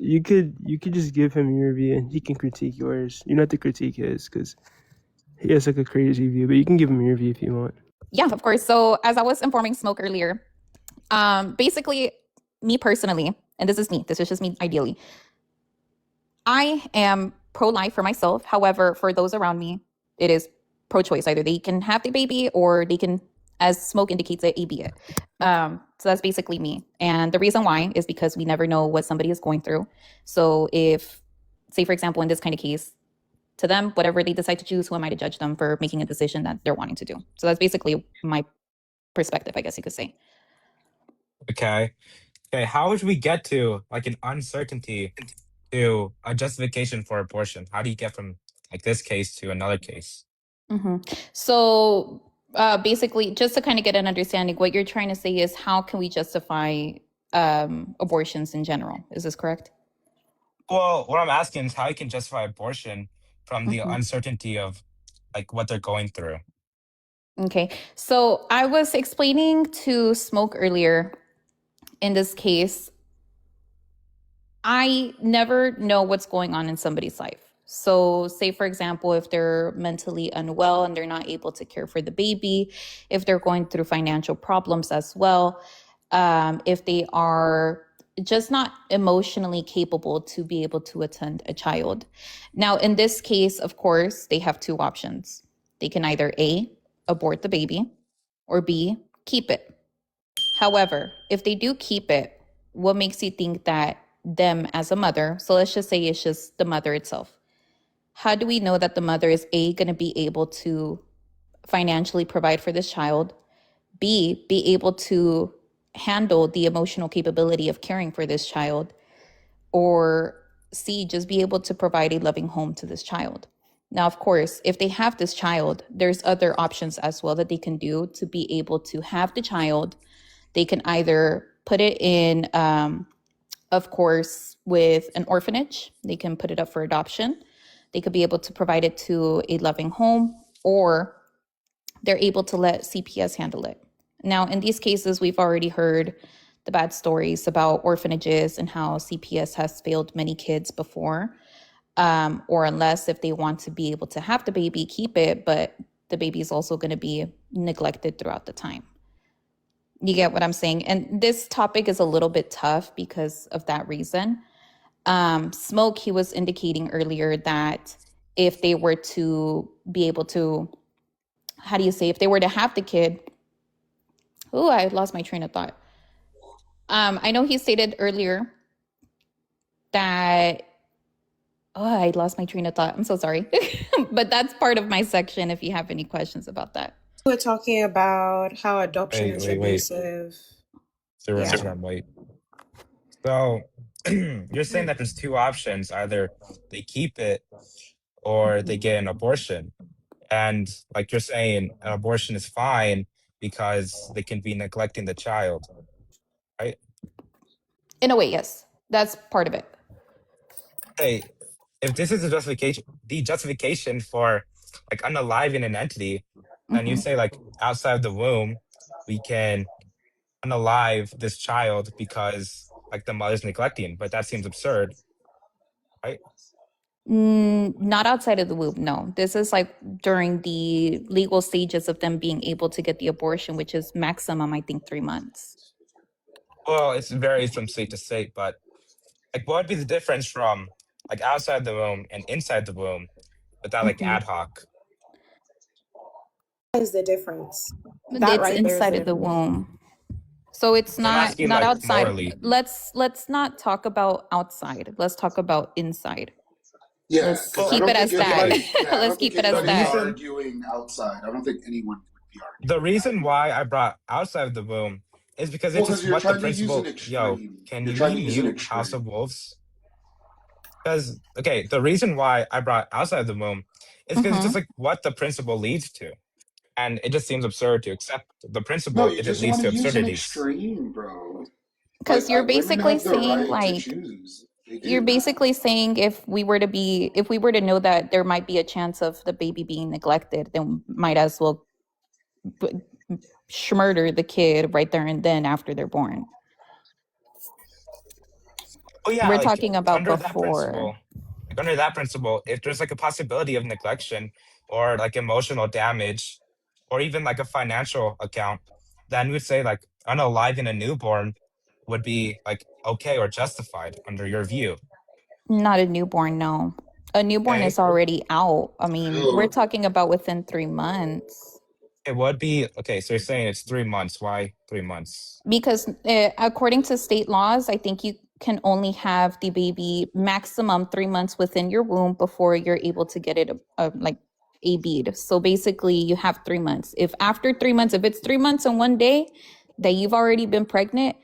you could just give him your view and he can critique yours. You don't have to critique his because he has like a crazy view, but you can give him your view if you want. Yeah, of course. So as I was informing Smoke earlier, basically, me personally, and this is just me ideally, I am pro-life for myself. However, for those around me, it is pro-choice. Either they can have the baby or they can, as Smoke indicates, it AB it. So that's basically me. And the reason why is because we never know what somebody is going through. So if, say, for example, in this kind of case, to them, whatever they decide to choose, who am I to judge them for making a decision that they're wanting to do? So that's basically my perspective, I guess you could say. Okay. How would we get to like an uncertainty to a justification for abortion? How do you get from like this case to another case? So basically, just to kind of get an understanding, what you're trying to say is how can we justify abortions in general? Is this correct? Well, what I'm asking is how you can justify abortion from the uncertainty of like what they're going through. Okay. So I was explaining to Smoke earlier, in this case, I never know what's going on in somebody's life. So say, for example, if they're mentally unwell and they're not able to care for the baby, if they're going through financial problems as well, if they are just not emotionally capable to be able to attend a child. Now, in this case, of course, they have two options. They can either A, abort the baby, or B, keep it. However, if they do keep it, what makes you think that them as a mother, so let's just say it's just the mother itself, how do we know that the mother is A, going to be able to financially provide for this child, B, be able to handle the emotional capability of caring for this child, or C, just be able to provide a loving home to this child? Now, of course, if they have this child, there's other options as well that they can do to be able to have the child. They can either put it in, of course, with an orphanage. They can put it up for adoption. They could be able to provide it to a loving home, or they're able to let CPS handle it. Now, in these cases, we've already heard the bad stories about orphanages and how CPS has failed many kids before, or unless if they want to be able to have the baby, keep it, but the baby is also going to be neglected throughout the time. You get what I'm saying? And this topic is a little bit tough because of that reason. Smoke, he was indicating earlier that if they were to be able to, how do you say, if they were to have the kid, oh, I lost my train of thought. I know he stated earlier that, oh, I lost my train of thought. I'm so sorry. But that's part of my section if you have any questions about that. We're talking about how adoption is abusive. Wait. So you're saying that there's two options. Either they keep it or they get an abortion. And like you're saying, an abortion is fine because they can be neglecting the child, right? In a way, yes. That's part of it. Hey, if this is the justification for like unaliving an entity, and you say like outside the womb, we can unalive this child because like the mother's neglecting, but that seems absurd, right? Not outside of the womb, no. This is like during the legal stages of them being able to get the abortion, which is maximum, I think, 3 months. Well, it's varies from state to state, but like what would be the difference from like outside the womb and inside the womb without like ad hoc? What is the difference? It's inside of the womb. So it's not like, outside. Morally. Let's not talk about outside. Let's talk about inside. Yeah, let's keep it as that. Let's keep it as that. Arguing outside. I don't think anyone would be arguing. The reason why I brought outside of the womb is because it's just what the principle. Yo, can you mute House of Wolves? Because the reason why I brought outside of the womb is because it's just like what the principle leads to, and it just seems absurd to accept the principle. It just leads to absurdities. Extreme, bro. Because you're basically saying like. You're basically saying if we were to know that there might be a chance of the baby being neglected, then might as well murder the kid right there and then after they're born. Oh yeah, We're like talking about under that before. principle, if there's like a possibility of neglection or like emotional damage, or even like a financial account, then we'd say like unaliving a newborn would be like okay or justified under your view. Not a newborn, no. A newborn Okay, is already out. I mean, we're Dude, talking about within 3 months. it would be okay. So you're saying it's 3 months. Why 3 months? Because according to state laws, I think you can only have the baby maximum 3 months within your womb before you're able to get it like AB'd. So basically, you have 3 months. If after 3 months, if it's 3 months and 1 day that you've already been pregnant,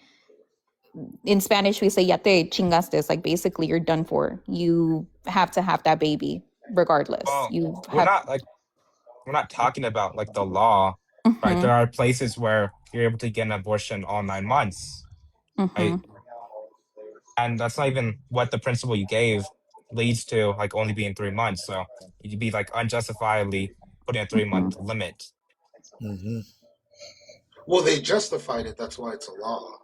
in Spanish we say ya te chingaste. Like basically, you're done for. You have to have that baby regardless. Well, You we're have. not talking about like the law, right? There are places where you're able to get an abortion all 9 months, right? And that's not even what the principle you gave leads to, like only being 3 months. So you'd be like unjustifiably putting a 3 month limit. Mm-hmm. well, they justified it. That's why it's a law.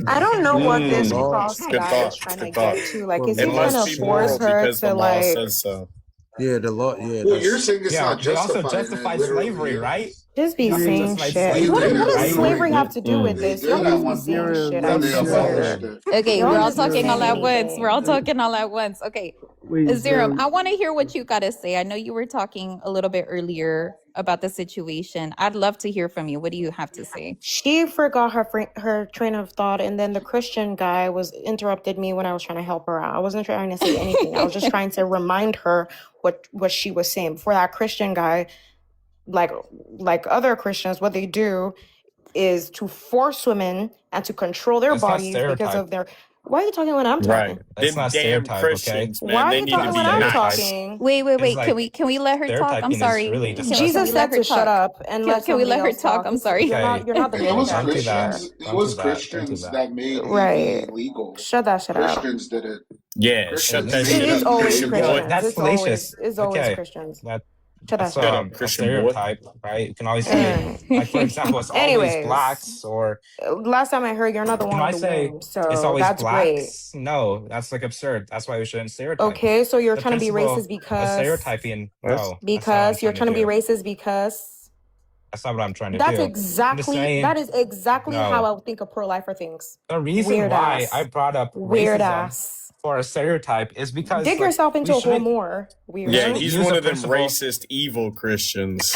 I don't know what this It's cross good guy thought. is trying to Good thought. get to. Like, Well, is It he trying must to be force moral her because to the law like says so. yeah, the law. Yeah, Well, you're that's saying it's Yeah, not they also justified, and it justified literally slavery, right? is. just be They also saying justified shit? They What slavery, did. what I does right? mean, slavery have to do with they this? Y'all did at just be one saying point. shit. Then I they swear. abolished it. Okay, Y'all we're all just be talking all saying at once. We're all anything. talking all at once. Okay. wait, Zerum, I want to hear what you got to say. I know you were talking a little bit earlier about the situation. I'd love to hear from you. What do you have to say? She forgot her train of thought, and then the Christian guy was interrupted me when I was trying to help her out. I wasn't trying to say anything. I was just trying to remind her what she was saying. Before that Christian guy, like other Christians, what they do is to force women and to control their That's not bodies because stereotype. of their. Why are you talking when I'm Right. talking? That's Them not damn stereotype, okay? Christians, Why man. are They you need to talking Not when be I'm stereotype. nice. talking? Wait. It's like Can we let her talk? I'm stereotyping is sorry. really Can we Jesus disgusting. let said her to shut talk? up and let Can we somebody let her else talk? talk. I'm sorry. Okay, You're not the It main okay, was don't do character that. here. Christians. It Don't do was that. Don't do Christians that. that made Right. AV illegal. Shut that shit up. Christians did it. Yeah, shut Christians that made shit It's up, always Christian boy. Christians. That's fallacious. It's always Okay, Christians. that Shut that that's shit Shut up. up, a Christian boy. stereotype, right? You can always All say, right. like for example, it's always Anyways, blacks, or last time I heard you're not the you one know, in I the say womb, it's so always that's great. blacks. No, that's like absurd. That's why we shouldn't stereotype. Okay, so you're The trying to be principle racist of because stereotyping, no, that's not what I'm you're trying to trying to be do. racist because That's not what I'm trying to that's do. I'm just exactly saying, that is exactly how no. I would think a pro-lifer thinks. The reason Weird why I ass. brought up Weird racism ass. for a stereotype is because Dig like yourself we into a hole shouldn't more. we Yeah, Weirdo. shouldn't he's use one a of them principle. racist, evil Christians.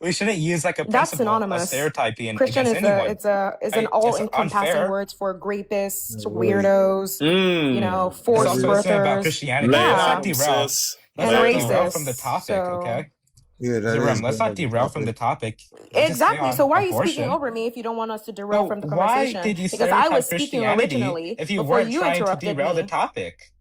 We shouldn't use like a That's principle of synonymous. Stereotyping Christian against is anyone. an Right? It's all-encompassing unfair. words for rapists, wait. weirdos, you know, Mmm. It's forced also the same about birthers. Christianity. Laying Let's on not Yeah. them, derail. sis. Let's And not Laying on derail them. from the racist. topic, So okay? Yeah, that Zerum, is let's the not derail from the topic. Let's just stay exactly. So on why are you speaking abortion. over me if you don't want us to derail So from the why conversation? did you Because I was stereotype speaking Christianity originally if you before weren't you trying to interrupted derail the me. topic?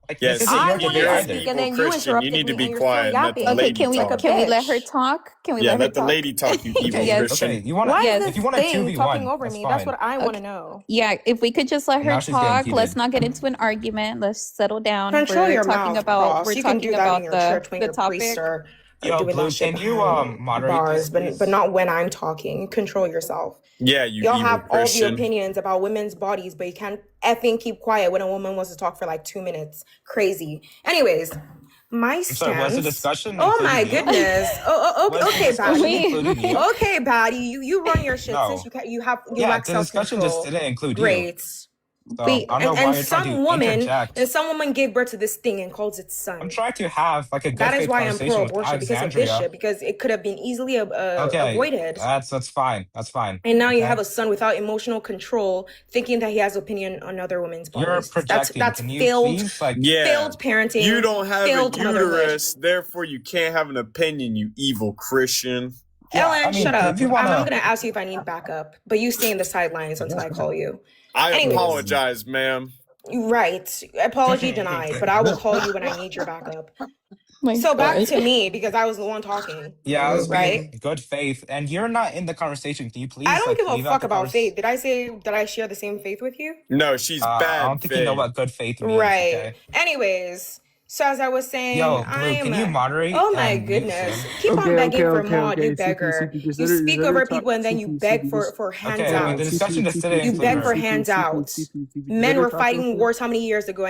Like Yeah, this isn't see, I your if wanted debate you're to an either. speak and evil then you Christian, you interrupted need to me be and you're still quiet and let the yapping Okay, lady can we talk. let her bitch. talk? Can we Yeah, let her let the talk? lady talk, you evil Yes. Christian. Okay, you want Why Yes. is if this you want a thing talking 2v1, over that's me? That's fine. what I want to Okay. know. Yeah, if we could just let And her now she's getting talk, let's heated. not get into an argument. Let's settle down. Control We're your talking mouth, about Cross. You can do that in your church when the your priests topic. are Yo, doing that Blue, shit can you behind moderate this, bars, but please? not when I'm talking. Control yourself. Yeah, you Y'all evil have all the Christian. opinions about women's bodies, but you can't effing keep quiet when a woman wants to talk for like 2 minutes. Crazy. Anyways, my I'm sorry, was the stance. discussion Oh my including you? goodness. Was the Okay, discussion Batty. including you? Okay, Batty. You run your shit since No. you Yeah, lack the discussion just self-control. didn't include you. Great. So Wait, I don't know why you're trying to interject. some woman gave birth to this thing and calls it son. I'm trying to have like a good That is faith why I'm conversation with pro-abortion, because of this Alexandria. shit, because it could have been easily Okay, avoided. that's fine. That's fine. And now you Okay, have a son without emotional control, thinking that he has opinion on other women's you're bodies. projecting. That's Can you failed, please like? Yeah. failed parenting. You don't have a failed motherhood. uterus, therefore you can't have an opinion, you evil Christian. Yeah, Ellen, I mean, shut up. if you I'm wanna, gonna ask you if I need backup, but you stay in the sidelines until I call you. I Anyways. apologize, ma'am. Right. Apology denied, but I will call you when I need your backup. My So back God. to me, because I was the one talking. yeah, I was Right? being good faith, and you're not in the conversation. Can you please I don't like give a leave out fuck the about conversation? faith. Did I say that I share the same faith with you? No, she's I bad don't think you know faith. what good faith means. Right. Okay. Anyways, So as I was saying, Yo, Blue, can you moderate oh my and mute goodness. Sim? Keep on begging for mod, you Okay. beggar. CP, just You let speak her over talk. people and then you beg for Okay, the handouts. discussion is sitting You into the beg for room. handouts. CP, Men were fighting wars how many years ago?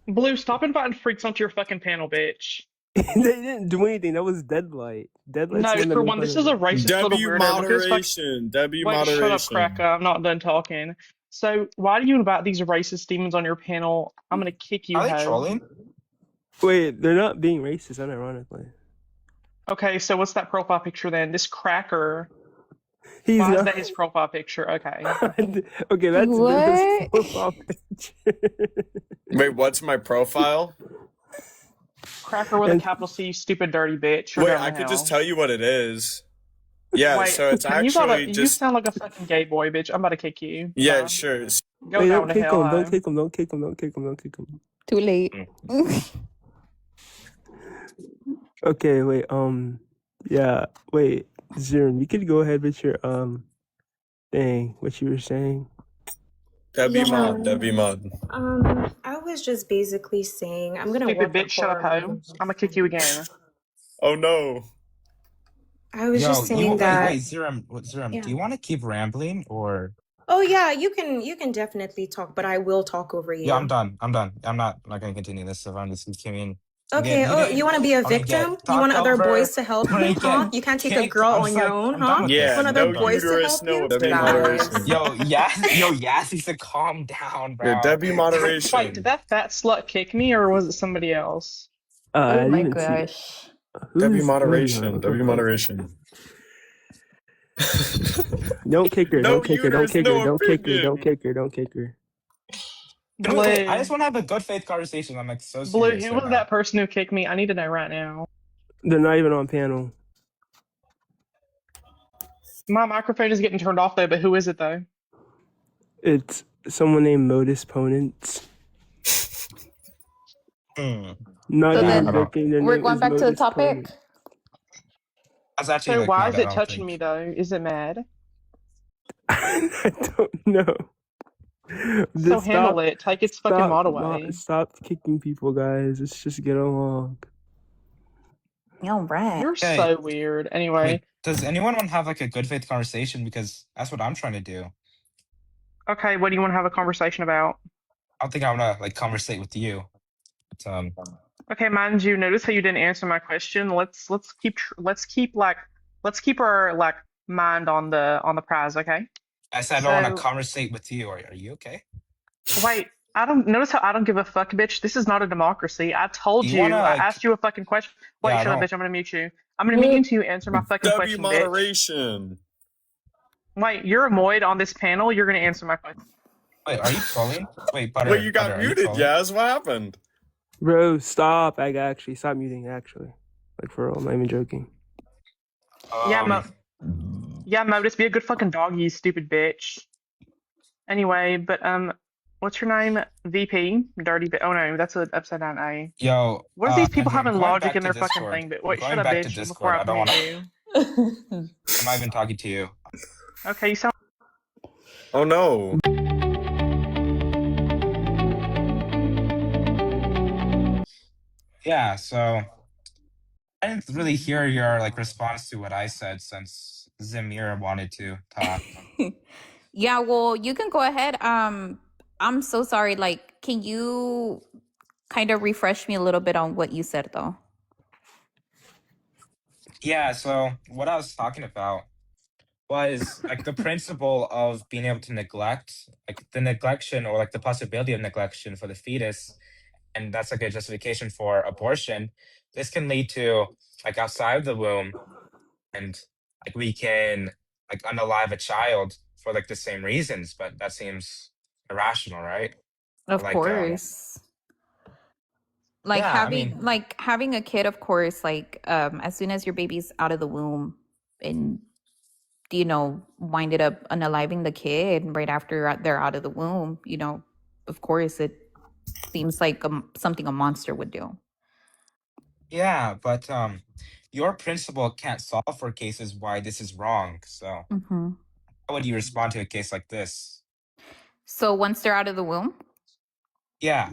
Blue, stop inviting freaks onto your fucking panel, bitch. They didn't do anything. That was Deadlight. Deadlight's No, the one that for made one, fun this of is a it. racist little W weirdo. Look at his moderation. W Wait, moderation. shut up, cracker. I'm not done talking. So, why do you invite these racist demons on your panel? I'm gonna kick you, Are they ho. trolling? Wait, they're not being racist, unironically. Okay, so what's that profile picture then? This cracker. He's Why is not. that his profile picture? Okay. Okay, that's What? profile picture. Wait, what's my profile? Cracker with a capital C, stupid dirty bitch. You're Wait, going I to could hell. just tell you what it is. Yeah, Wait, so it's and actually you just. sound like a fucking gay boy, bitch. I'm about to kick you. Yeah, Bye. sure. Go Wait, down don't to kick hell, him. ho. Don't kick him. Don't kick him. Don't kick him. Don't kick him. Too late. Okay, wait. Yeah. Wait, Zern, you could go ahead with your thing. What you were saying. W mod. I was just basically saying I'm gonna Stupid work the bitch, shut up, core. ho. I'm gonna kick you again. Oh no. I was Yo, just saying that. wait, Zerum, do you want to keep rambling or? Oh yeah, you can definitely talk, but I will talk over you. Yeah, I'm done. I'm not gonna continue this stuff. I'm just continuing. Okay. Oh, you want to be a victim? You want other boys to help you, huh? You can't take a girl on your own, huh? Yeah, Want other no boys to uterus, help no you? W Guys. moderation. Yo, Yassi said calm down, bro. Yeah, W moderation. Wait, did that fat slut kick me, or was it somebody else? I Oh my didn't see- gosh. W who's- moderation. W moderation. Don't kick her. No Don't kick her. Don't uterus, kick her. no Don't kick her. opinion. Don't kick her. Don't kick her. Blue, I just want to have a good faith conversation. I'm like so Blue, serious. who right was now. that person who kicked me? I need to know right now. They're not even on panel. My microphone is getting turned off though, but who is it though? It's someone named Modus Ponents. Not So even then joking. Their we're name going is back to the Modus topic. Ponent. That's actually So like, why not is bad, it I don't touching think. me though? Is it mad? I don't know. So handle it. Take its fucking mod away. Stop kicking people, guys. Let's just get along. Yo, right. You're so weird. Anyway. Wait, does anyone want to have like a good faith conversation? Because that's what I'm trying to do. Okay, what do you want to have a conversation about? I don't think I want to like conversate with you. But, okay, mind you, notice how you didn't answer my question. Let's keep our like mind on the prize, okay? I said I don't want to conversate with you. Are you okay? Wait, notice how I don't give a fuck, bitch. This is not a democracy. I told you. I asked you a fucking question. Wait, shut up, bitch. I'm gonna mute you. I'm gonna mute you until you answer my fucking question, bitch. W moderation. Wait, you're a moid on this panel. You're gonna answer my question. Wait, are you trolling? Wait, Butter. Wait, you got Butter, muted, Yaz. What happened? Bro, stop. Stop muting, actually. Like, for real. I'm not even joking. Yeah, Modus, be a good fucking dog, you stupid bitch. Anyway, but what's your name? VP? Dirty bitch. Oh no, that's an upside down A. Yo, what are these people having logic in their Discord. fucking thing? But wait, going shut up, back bitch, to Discord. before I don't want you. I'm not even talking to you. Okay, you sound. Oh no. Yeah, so I didn't really hear your like response to what I said since Zamir wanted to talk. Yeah, well, you can go ahead. I'm so sorry. Like, can you kind of refresh me a little bit on what you said, though? Yeah, so what I was talking about was like the principle of being able to neglect, like the neglection or like the possibility of neglection for the fetus, and that's like a justification for abortion. This can lead to like outside of the womb, and like we can like unalive a child for like the same reasons, but that seems irrational, right? Of course. Like having a kid, of course, like as soon as your baby's out of the womb and winded up unaliving the kid right after they're out of the womb, of course it seems like something a monster would do. Yeah, but your principle can't solve for cases why this is wrong. So how would you respond to a case like this? So once they're out of the womb? Yeah.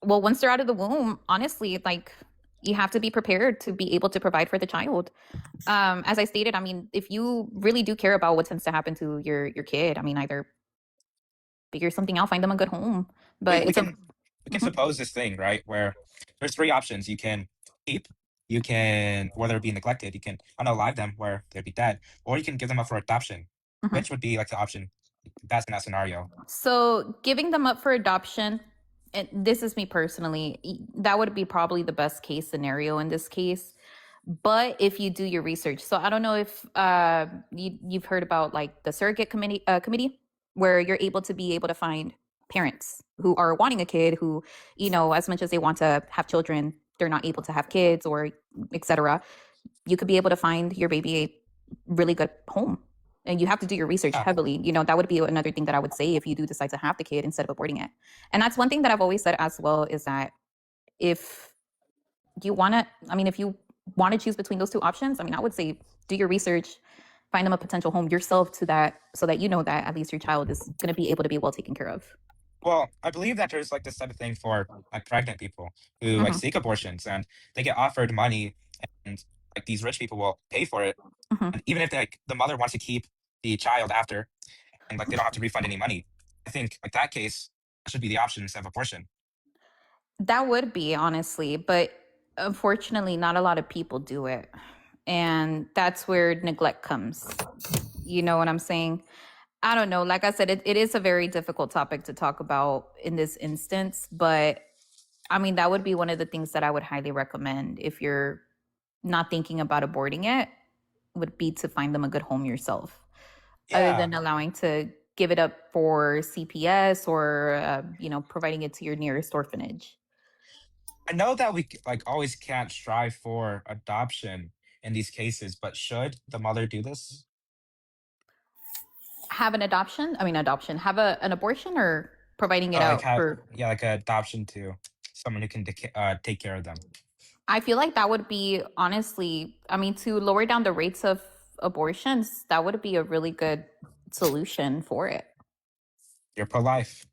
Well, once they're out of the womb, honestly, like, you have to be prepared to be able to provide for the child. As I stated, I mean, if you really do care about what tends to happen to your kid, I mean, either figure something out, find them a good home. But we can suppose this thing, right, where there's 3 options. You can keep, you can, where they're being neglected, you can unalive them where they'd be dead, or you can give them up for adoption. Which would be like the option best in that scenario? So giving them up for adoption, and this is me personally, that would be probably the best case scenario in this case. But if you do your research, so I don't know if you've heard about like the surrogate committee, where you're able to find parents who are wanting a kid, who, you know, as much as they want to have children, they're not able to have kids, or etc. You could be able to find your baby a really good home. And you have to do your research heavily. You know, that would be another thing that I would say if you do decide to have the kid instead of aborting it. And that's one thing that I've always said as well, is that if you want to, I mean, if you want to choose between those 2 options, I mean, I would say do your research, find them a potential home yourself to that, so that you know that at least your child is going to be able to be well taken care of. Well, I believe that there's like this type of thing for like pregnant people who like seek abortions, and they get offered money, and like these rich people will pay for it. And even if like the mother wants to keep the child after, and like they don't have to refund any money, I think like that case should be the option instead of abortion. That would be, honestly, but unfortunately, not a lot of people do it. And that's where neglect comes. You know what I'm saying? I don't know. Like I said, it is a very difficult topic to talk about in this instance. But I mean, that would be one of the things that I would highly recommend if you're not thinking about aborting it, would be to find them a good home yourself. Yeah. Other than allowing to give it up for CPS, or, you know, providing it to your nearest orphanage. I know that we like always can't strive for adoption in these cases, but should the mother do this? Have an adoption? I mean, adoption. Have an abortion, or providing it Like out for? Yeah, like an adoption to someone who can take care of them. I feel like that would be, honestly, I mean, to lower down the rates of abortions, that would be a really good solution for it. You're pro-life.